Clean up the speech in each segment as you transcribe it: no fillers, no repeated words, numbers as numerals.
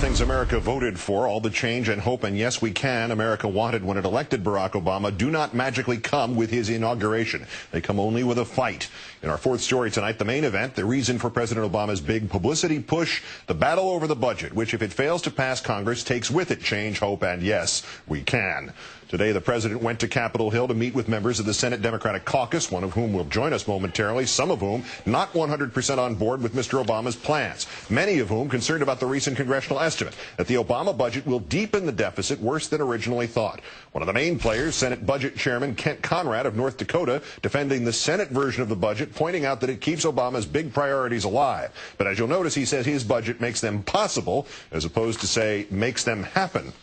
things America voted for, all the change and hope and yes we can America wanted when it elected Barack Obama, do not magically come with his inauguration. They come only with a fight. In our fourth story tonight, the main event, the reason for President Obama's big publicity push, the battle over the budget, which if it fails to pass Congress, takes with it change, hope, and yes, we can. Today, the president went to Capitol Hill to meet with members of the Senate Democratic Caucus, one of whom will join us momentarily, some of whom not 100% on board with Mr. Obama's plans, many of whom concerned about the recent congressional estimate that the Obama budget will deepen the deficit worse than originally thought. One of the main players, Senate Budget Chairman Kent Conrad of North Dakota, defending the Senate version of the budget, pointing out that it keeps Obama's big priorities alive. But as you'll notice, he says his budget makes them possible, as opposed to, say, makes them happen.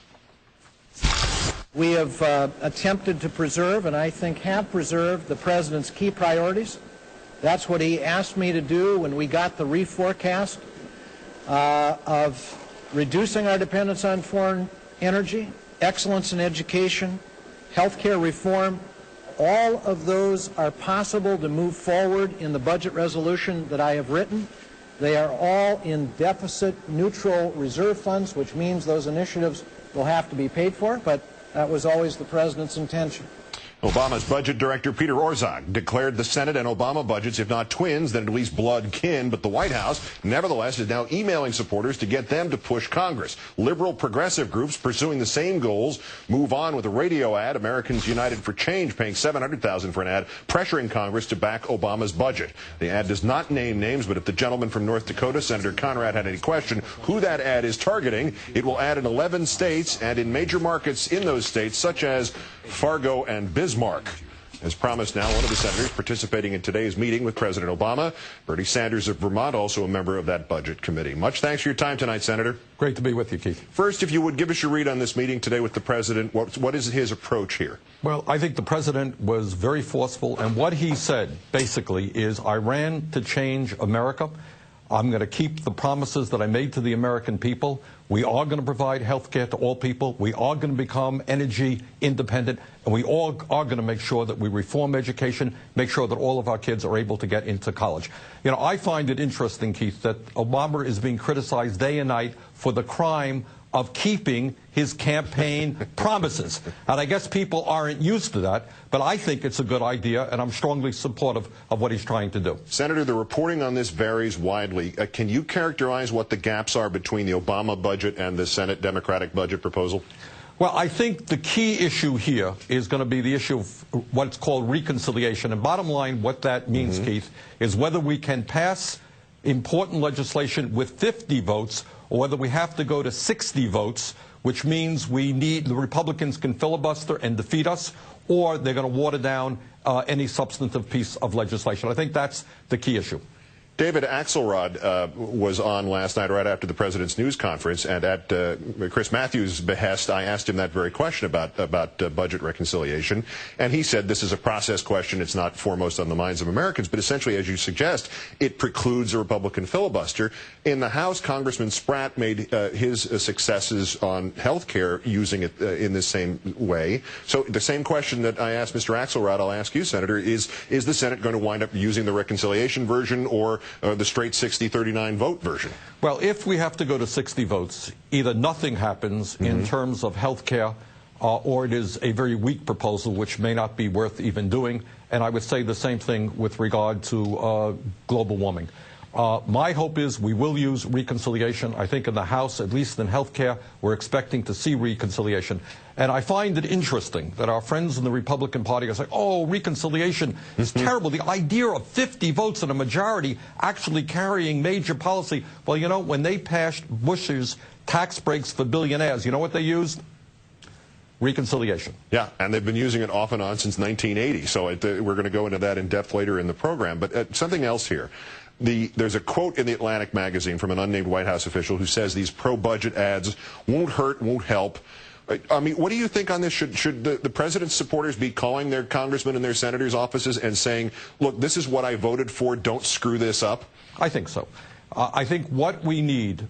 We have attempted to preserve, and I think have preserved, the president's key priorities. That's what he asked me to do when we got the reforecast of reducing our dependence on foreign energy, excellence in education, health care reform. All of those are possible to move forward in the budget resolution that I have written. They are all in deficit-neutral reserve funds, which means those initiatives will have to be paid for, but that was always the president's intention. Obama's budget director, Peter Orszag, declared the Senate and Obama budgets, if not twins, then at least blood kin. But the White House, nevertheless, is now emailing supporters to get them to push Congress. Liberal progressive groups pursuing the same goals move on with a radio ad, Americans United for Change paying $700,000 for an ad, pressuring Congress to back Obama's budget. The ad does not name names, but if the gentleman from North Dakota, Senator Conrad, had any question who that ad is targeting, it will add in 11 states and in major markets in those states, such as Fargo and Bismarck. As promised now, one of the senators participating in today's meeting with President Obama, Bernie Sanders of Vermont, also a member of that budget committee. Much thanks for your time tonight, Senator. Great to be with you, Keith. First, if you would give us your read on this meeting today with the president, what is his approach here? Well, I think the president was very forceful, and what he said basically is, I ran to change America. I'm going to keep the promises that I made to the American people. We are going to provide health care to all people. We are going to become energy independent. And we all are going to make sure that we reform education, make sure that all of our kids are able to get into college. You know, I find it interesting, Keith, that Obama is being criticized day and night for the crime of keeping his campaign promises. And I guess people aren't used to that, but I think it's a good idea, and I'm strongly supportive of what he's trying to do. Senator, the reporting on this varies widely. Can you characterize what the gaps are between the Obama budget and the Senate Democratic budget proposal? Well, I think the key issue here is going to be the issue of what's called reconciliation. And bottom line, what that means, Keith, is whether we can pass important legislation with 50 votes or whether we have to go to 60 votes, which means the Republicans can filibuster and defeat us, or they're going to water down any substantive piece of legislation. I think that's the key issue. David Axelrod was on last night right after the president's news conference, and at Chris Matthews' behest, I asked him that very question about budget reconciliation, and he said this is a process question. It's not foremost on the minds of Americans, but essentially, as you suggest, it precludes a Republican filibuster. In the House, Congressman Spratt made his successes on health care using it in the same way. So the same question that I asked Mr. Axelrod, I'll ask you, Senator, is the Senate going to wind up using the reconciliation version or the straight 60-39 vote version? Well, if we have to go to 60 votes, either nothing happens in terms of health care, or it is a very weak proposal, which may not be worth even doing. And I would say the same thing with regard to global warming. My hope is we will use reconciliation. I think in the House, at least in health care, we're expecting to see reconciliation. And I find it interesting that our friends in the Republican Party are saying, oh, reconciliation is terrible. The idea of 50 votes and a majority actually carrying major policy. Well, you know, when they passed Bush's tax breaks for billionaires, you know what they used? Reconciliation. Yeah, and they've been using it off and on since 1980. So we're going to go into that in depth later in the program. But something else here. There's a quote in the Atlantic magazine from an unnamed White House official who says these pro-budget ads won't hurt, won't help. I mean, what do you think on this? Should the president's supporters be calling their congressmen and their senators' offices and saying, look, this is what I voted for, don't screw this up? I think so. I think what we need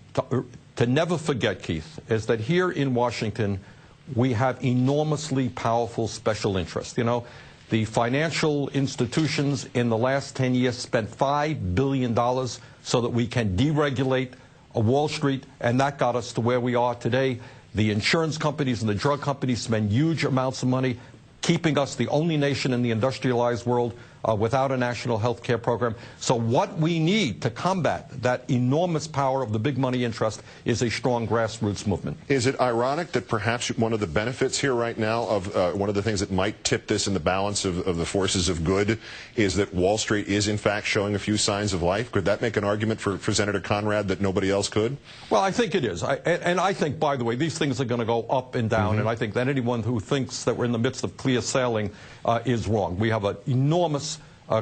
to never forget, Keith, is that here in Washington, we have enormously powerful special interests. You know, the financial institutions in the last 10 years spent $5 billion so that we can deregulate Wall Street, and that got us to where we are today. The insurance companies and the drug companies spend huge amounts of money keeping us the only nation in the industrialized world without a national health care program. So what we need to combat that enormous power of the big money interest is a strong grassroots movement. Is it ironic that perhaps one of the benefits here right now of one of the things that might tip this in the balance of the forces of good is that Wall Street is in fact showing a few signs of life? Could that make an argument for Senator Conrad that nobody else could? Well, I think it is. And I think, by the way, these things are going to go up and down, and I think that anyone who thinks that we're in the midst of clear sailing is wrong. We have an enormous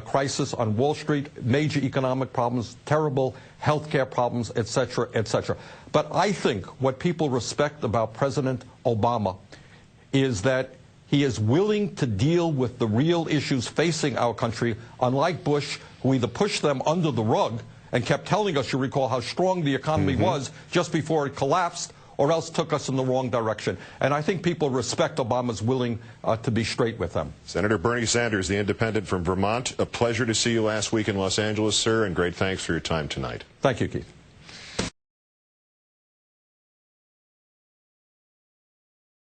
crisis on Wall Street, major economic problems, terrible health care problems, et cetera, et cetera. But I think what people respect about President Obama is that he is willing to deal with the real issues facing our country, unlike Bush, who either pushed them under the rug and kept telling us, you recall, how strong the economy was just before it collapsed, or else took us in the wrong direction. And I think people respect Obama's willing to be straight with them. Senator Bernie Sanders, the independent from Vermont, a pleasure to see you last week in Los Angeles, sir, and great thanks for your time tonight. Thank you, Keith.